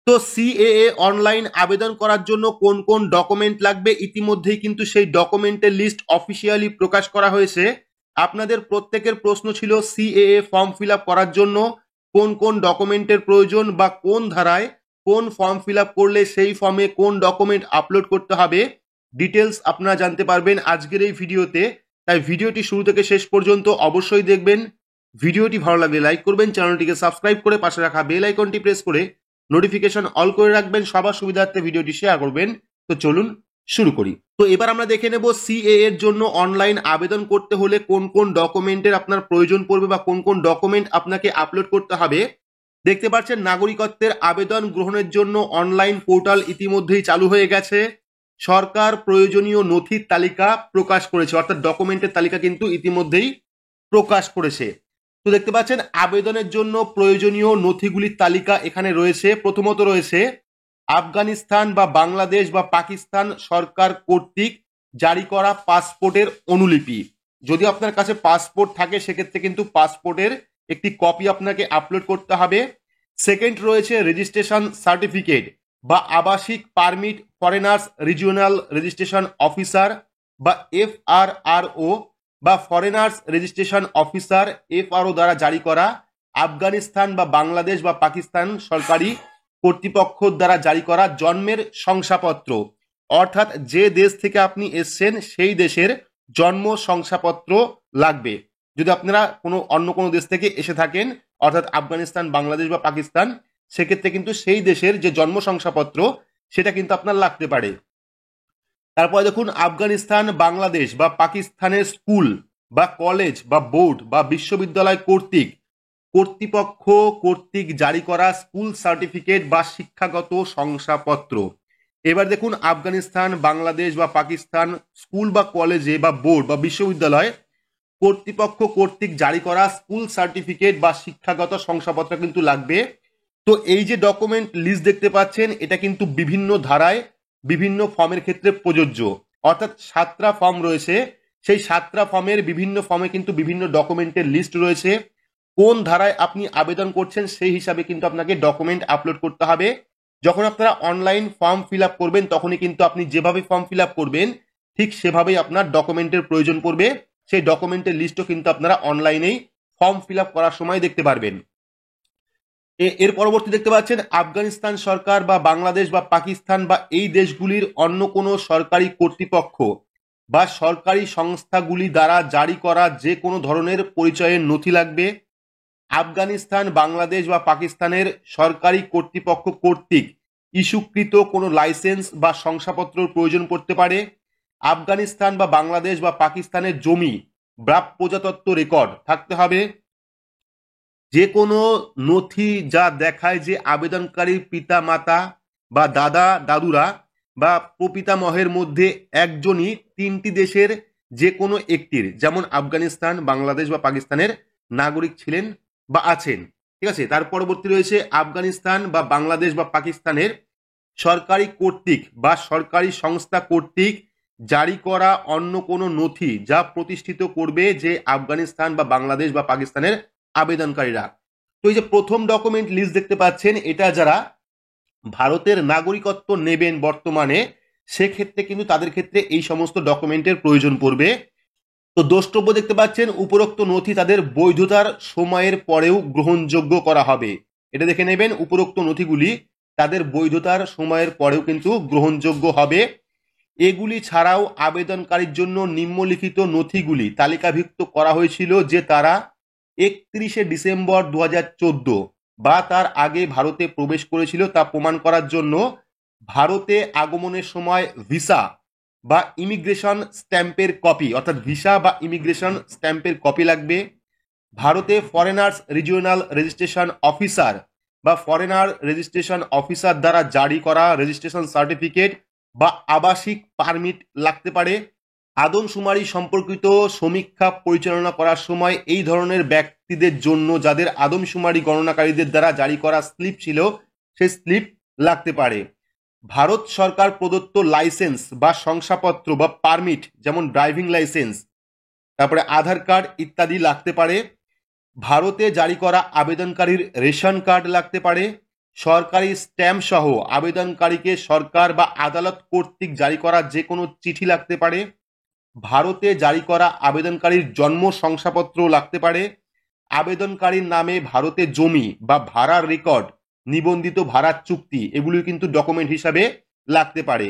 তো CAA online আবেদন করার জন্য কোন কোন ডকুমেন্ট লাগবে ইতিমধ্যেই কিন্তু সেই ডকুমেন্টের লিস্ট অফিসিয়ালি প্রকাশ করা হয়েছে। আপনাদের প্রত্যেকের প্রশ্ন ছিল সিএএ ফর্ম ফিল আপ করার জন্য কোন কোন ডকুমেন্টের প্রয়োজন বা কোন ধারায় কোন ফর্ম ফিল আপ করলে সেই ফর্মে কোন ডকুমেন্ট আপলোড করতে হবে, ডিটেলস আপনারা জানতে পারবেন আজকের এই ভিডিওতে। তাই ভিডিওটি শুরু থেকে শেষ পর্যন্ত অবশ্যই দেখবেন। ভিডিওটি ভালো লাগলে লাইক করবেন, চ্যানেলটিকে সাবস্ক্রাইব করে পাশে রাখা বেল আইকনটি প্রেস করে নোটিফিকেশন অল করে রাখবেন, সবার সুবিধার্থে ভিডিওটি শেয়ার করবেন। তো চলুন শুরু করি। তো এবার আমরা দেখে নেব সিএ এর জন্য অনলাইন আবেদন করতে হলে কোন কোন ডকুমেন্টের আপনার প্রয়োজন পড়বে বা কোন কোন ডকুমেন্ট আপনাকে আপলোড করতে হবে। দেখতে পাচ্ছেন নাগরিকত্বের আবেদন গ্রহণের জন্য অনলাইন পোর্টাল ইতিমধ্যেই চালু হয়ে গেছে। সরকার প্রয়োজনীয় নথির তালিকা প্রকাশ করেছে, অর্থাৎ ডকুমেন্টের তালিকা কিন্তু ইতিমধ্যেই প্রকাশ করেছে। তো দেখতে পাচ্ছেন আবেদনের জন্য প্রয়োজনীয় নথিগুলির তালিকা এখানে রয়েছে। প্রথমত রয়েছে আফগানিস্তান বা বাংলাদেশ বা পাকিস্তান সরকার কর্তৃক জারি করা পাসপোর্টের অনুলিপি। যদি আপনার কাছে পাসপোর্ট থাকে সেক্ষেত্রে কিন্তু পাসপোর্টের একটি কপি আপনাকে আপলোড করতে হবে। সেকেন্ড রয়েছে রেজিস্ট্রেশন সার্টিফিকেট বা আবাসিক permit foreigners regional registration officer বা এফআরআরও বা ফরেনার্স রেজিস্ট্রেশন অফিসার এফআরও দ্বারা জারি করা, আফগানিস্তান বা বাংলাদেশ বা পাকিস্তান সরকারি কর্তৃপক্ষ দ্বারা জারি করা জন্মের শংসাপত্র, অর্থাৎ যে দেশ থেকে আপনি এসছেন সেই দেশের জন্ম শংসাপত্র লাগবে। যদি আপনারা অন্য কোনো দেশ থেকে এসে থাকেন, অর্থাৎ আফগানিস্তান, বাংলাদেশ বা পাকিস্তান, সেক্ষেত্রে কিন্তু সেই দেশের যে জন্ম শংসাপত্র সেটা কিন্তু আপনার লাগতে পারে। তারপরে দেখুন আফগানিস্তান, বাংলাদেশ বা পাকিস্তানের স্কুল বা কলেজ বা বোর্ড বা বিশ্ববিদ্যালয় কর্তৃপক্ষ কর্তৃক জারি করা স্কুল সার্টিফিকেট বা শিক্ষাগত শংসাপত্র। এবার দেখুন আফগানিস্তান, বাংলাদেশ বা পাকিস্তান স্কুল বা কলেজে বা বোর্ড বা বিশ্ববিদ্যালয় কর্তৃপক্ষ কর্তৃক জারি করা স্কুল সার্টিফিকেট বা শিক্ষাগত শংসাপত্র কিন্তু লাগবে। তো এই যে ডকুমেন্ট লিস্ট দেখতে পাচ্ছেন এটা কিন্তু বিভিন্ন ধারায় বিভিন্ন ফর্মের ক্ষেত্রে প্রযোজ্য, অর্থাৎ 7টা ফর্ম রয়েছে। সেই 7টা ফর্মের বিভিন্ন ফর্মে কিন্তু বিভিন্ন ডকুমেন্টের লিস্ট রয়েছে। কোন ধারায় আপনি আবেদন করছেন সেই হিসাবে কিন্তু আপনাকে ডকুমেন্ট আপলোড করতে হবে। যখন আপনারা অনলাইন ফর্ম ফিল আপ করবেন তখনই কিন্তু আপনি যেভাবে ফর্ম ফিল আপ করবেন ঠিক সেভাবেই আপনার ডকুমেন্টের প্রয়োজন পড়বে। সেই ডকুমেন্টের লিস্টও কিন্তু আপনারা অনলাইনেই ফর্ম ফিল আপ করার সময় দেখতে পারবেন। এর পরবর্তী দেখতে পাচ্ছেন আফগানিস্তান সরকার বা বাংলাদেশ বা পাকিস্তান বা এই দেশগুলির অন্য কোনো সরকারি কর্তৃপক্ষ বা সরকারি সংস্থাগুলি দ্বারা জারি করা যে কোনো ধরনের পরিচয়ের নথি লাগবে। আফগানিস্তান, বাংলাদেশ বা পাকিস্তানের সরকারি কর্তৃপক্ষ কর্তৃক ইস্যুকৃত কোনো লাইসেন্স বা শংসাপত্রের প্রয়োজন পড়তে পারে। আফগানিস্তান বা বাংলাদেশ বা পাকিস্তানের জমি বা প্রজাতত্ত্ব রেকর্ড থাকতে হবে। যে কোনো নথি যা দেখায় যে আবেদনকারীর পিতা মাতা বা দাদা দাদুরা বা প্রপিতামহের মধ্যে একজনই 3টি দেশের যে কোনো একটির, যেমন আফগানিস্তান, বাংলাদেশ বা পাকিস্তানের নাগরিক ছিলেন বা আছেন। ঠিক আছে, তার পরবর্তী রয়েছে আফগানিস্তান বা বাংলাদেশ বা পাকিস্তানের সরকারি কর্তৃক বা সরকারি সংস্থা কর্তৃক জারি করা অন্য কোনো নথি যা প্রতিষ্ঠিত করবে যে আফগানিস্তান বা বাংলাদেশ বা পাকিস্তানের আবেদনকারীরা। তো এই যে প্রথম ডকুমেন্ট লিস্ট দেখতে পাচ্ছেন এটা যারা ভারতের নাগরিকত্ব নেবেন বর্তমানে সেক্ষেত্রে কিন্তু তাদের ক্ষেত্রে এই সমস্ত ডকুমেন্টের প্রয়োজন পড়বে। তো দ্রষ্টব্য দেখতে পাচ্ছেন উপরোক্ত নথি তাদের বৈধতার সময়ের পরেও গ্রহণযোগ্য করা হবে। এটা দেখে নেবেন উপরোক্ত নথিগুলি তাদের বৈধতার সময়ের পরেও কিন্তু গ্রহণযোগ্য হবে। এগুলি ছাড়াও আবেদনকারীর জন্য নিম্নলিখিত নথিগুলি তালিকাভুক্ত করা হয়েছিল যে তারা 31শে ডিসেম্বর 2014 বা তার আগে ভারতে প্রবেশ করেছিল তা প্রমাণ করার জন্য ভারতে আগমনের সময় ভিসা বা ইমিগ্রেশন স্ট্যাম্পের কপি, অর্থাৎ ভিসা বা ইমিগ্রেশন স্ট্যাম্পের কপি লাগবে। ভারতে ফরেনার্স রিজিওনাল রেজিস্ট্রেশন অফিসার বা ফরেনার রেজিস্ট্রেশন অফিসার দ্বারা জারি করা রেজিস্ট্রেশন সার্টিফিকেট বা আবাসিক পারমিট লাগতে পারে। আদমশুমারি সম্পর্কিত সমীক্ষা পরিচালনা করার সময় এই ধরনের ব্যক্তিদের জন্য যাদের আদমশুমারি গণনাকারীদের দ্বারা জারি করা স্লিপ ছিল সেই স্লিপ লাগতে পারে। ভারত সরকার প্রদত্ত লাইসেন্স বা শংসাপত্র বা পারমিট যেমন ড্রাইভিং লাইসেন্স, তারপরে আধার কার্ড ইত্যাদি লাগতে পারে। ভারতে জারি করা আবেদনকারীর রেশন কার্ড লাগতে পারে। সরকারি স্ট্যাম্প সহ আবেদনকারীকে সরকার বা আদালত কর্তৃক জারি করা যে কোনো চিঠি লাগতে পারে, ভারতে জারি করা আবেদনকারীর জন্ম শংসাপত্র লাগতে পারে, আবেদনকারীর নামে ভারতে জমি বা ভাড়ার রেকর্ড, নিবন্ধিত ভাড়ার চুক্তি, এগুলি কিন্তু ডকুমেন্ট হিসাবে লাগতে পারে।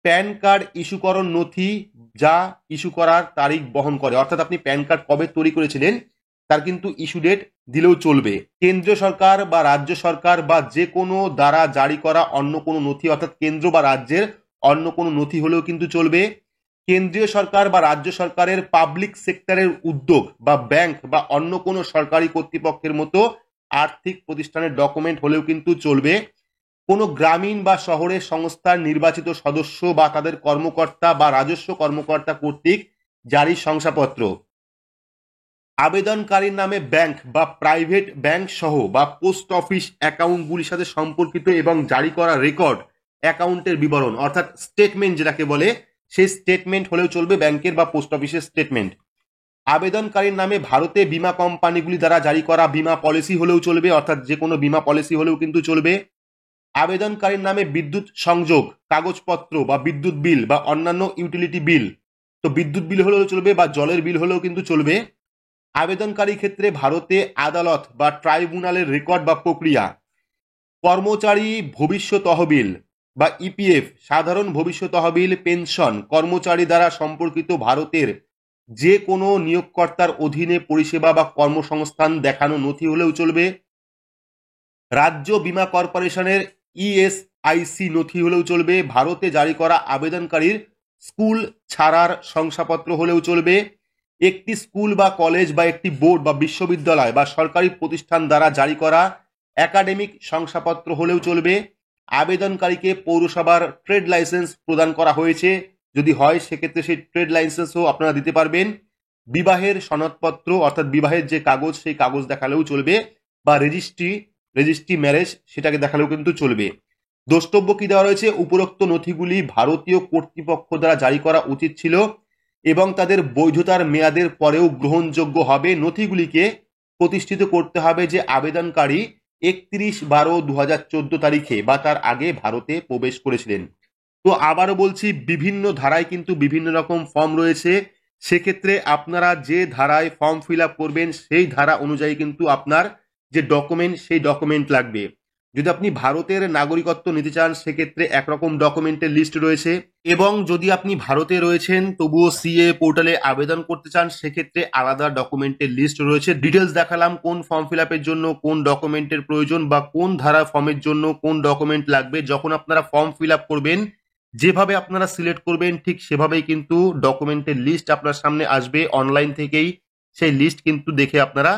প্যান কার্ড ইস্যুকরণ নথি যা ইস্যু করার তারিখ বহন করে, অর্থাৎ আপনি প্যান কার্ড কবে তৈরি করেছিলেন তার কিন্তু ইস্যু ডেট দিলেও চলবে। কেন্দ্রীয় সরকার বা রাজ্য সরকার বা যে কোনো দ্বারা জারি করা অন্য কোনো নথি, অর্থাৎ কেন্দ্র বা রাজ্যের অন্য কোনো নথি হলেও কিন্তু চলবে। কেন্দ্রীয় সরকার বা রাজ্য সরকারের পাবলিক সেক্টরের উদ্যোগ বা ব্যাংক বা অন্য কোনো সরকারি কর্তৃপক্ষের মতো আর্থিক প্রতিষ্ঠানের ডকুমেন্ট হলেও কিন্তু চলবে। কোনো গ্রামীণ বা শহরের সংস্থার নির্বাচিত সদস্য বা তাদের কর্মকর্তা বা রাজস্ব কর্মকর্তা কর্তৃক জারি শংসাপত্র, আবেদনকারীর নামে ব্যাংক বা প্রাইভেট ব্যাংক সহ বা পোস্ট অফিস অ্যাকাউন্টগুলির সাথে সম্পর্কিত এবং জারি করা রেকর্ড অ্যাকাউন্টের বিবরণ, অর্থাৎ স্টেটমেন্ট যেটাকে বলে, সেই স্টেটমেন্ট হলেও চলবে, ব্যাংকের বা পোস্ট অফিসের স্টেটমেন্ট। আবেদনকারীর নামে ভারতে বীমা কোম্পানিগুলি দ্বারা জারি করা বীমা পলিসি হলেও চলবে, অর্থাৎ যে কোনো বীমা পলিসি হলেও কিন্তু চলবে। আবেদনকারীর নামে বিদ্যুৎ সংযোগ কাগজপত্র বা বিদ্যুৎ বিল বা অন্যান্য ইউটিলিটি বিল, তো বিদ্যুৎ বিল হলেও চলবে বা জলের বিল হলেও কিন্তু চলবে। আবেদনকারী ক্ষেত্রে ভারতে আদালত বা ট্রাইব্যুনালের রেকর্ড বা প্রক্রিয়া, কর্মচারী ভবিষ্য তহবিল বা ইপিএফ, সাধারণ ভবিষ্য তহবিল, পেনশন, কর্মচারী দ্বারা সম্পর্কিত ভারতের যে কোনো নিয়োগকর্তার অধীনে পরিষেবা বা কর্মসংস্থান দেখানো নথি হলেও চলবে। রাজ্য বীমা কর্পোরেশনের ইএসআইসি নথি হলেও চলবে। ভারতে জারি করা আবেদনকারীর স্কুল ছাড়ার শংসাপত্র হলেও চলবে। একটি স্কুল বা কলেজ বা একটি বোর্ড বা বিশ্ববিদ্যালয় বা সরকারি প্রতিষ্ঠান দ্বারা জারি করা একাডেমিক শংসাপত্র হলেও চলবে। আবেদনকারীকে পৌরসভার ট্রেড লাইসেন্স প্রদান করা হয়েছে যদি হয় সেক্ষেত্রে সেই ট্রেড লাইসেন্সও আপনারা দিতে পারবেন। বিবাহের সনদপত্র অর্থাৎ বিবাহের যে কাগজ সেই কাগজ দেখালেও চলবে, বা রেজিস্ট্রি ম্যারেজ সেটাকে দেখালেও কিন্তু চলবে। দ্রষ্টব্য কি দেওয়া রয়েছে, উপরোক্ত নথিগুলি ভারতীয় কর্তৃপক্ষ দ্বারা জারি করা উচিত ছিল এবং তাদের বৈধতার মেয়াদের পরেও গ্রহণযোগ্য হবে। নথিগুলিকে প্রতিষ্ঠিত করতে হবে যে আবেদনকারী 31/12/2014 তারিখে বা তার আগে ভারতে প্রবেশ করেছিলেন। তো আবারও বলছি, বিভিন্ন ধারায় কিন্তু বিভিন্ন রকম ফর্ম রয়েছে, সেক্ষেত্রে আপনারা যে ধারায় ফর্ম ফিল আপ করবেন সেই ধারা অনুযায়ী কিন্তু আপনার যে ডকুমেন্ট সেই ডকুমেন্ট লাগবে। যদি আপনি ভারতের নাগরিকত্ব নিতে চান সেক্ষেত্রে একরকম ডকুমেন্টের লিস্ট রয়েছে, এবং যদি আপনি ভারতে রয়েছেন তবুও সিএ পোর্টালে আবেদন করতে চান সেক্ষেত্রে আলাদা ডকুমেন্টের লিস্ট রয়েছে। ডিটেলস দেখালাম কোন ফর্ম ফিল আপের জন্য কোন ডকুমেন্টের প্রয়োজন বা কোন ধারা ফর্মের জন্য কোন ডকুমেন্ট লাগবে। যখন আপনারা ফর্ম ফিল আপ করবেন যেভাবে আপনারা সিলেক্ট করবেন ঠিক সেভাবেই কিন্তু ডকুমেন্টের লিস্ট আপনার সামনে আসবে অনলাইন থেকেই। সেই লিস্ট কিন্তু দেখে আপনারা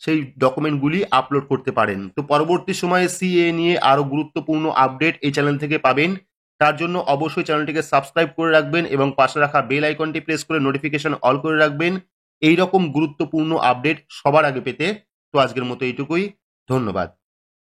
সেই ডকুমেন্টগুলি আপলোড করতে পারেন। তো পরবর্তী সময়ে সিএ নিয়ে আরো গুরুত্বপূর্ণ আপডেট এই চ্যানেল থেকে পাবেন। তার জন্য অবশ্যই চ্যানেলটিকে সাবস্ক্রাইব করে রাখবেন এবং পাশে রাখা বেল আইকনটি প্রেস করে নোটিফিকেশন অল করে রাখবেন এই রকম গুরুত্বপূর্ণ আপডেট সবার আগে পেতে। তো আজকের মতো এইটুকুই, ধন্যবাদ।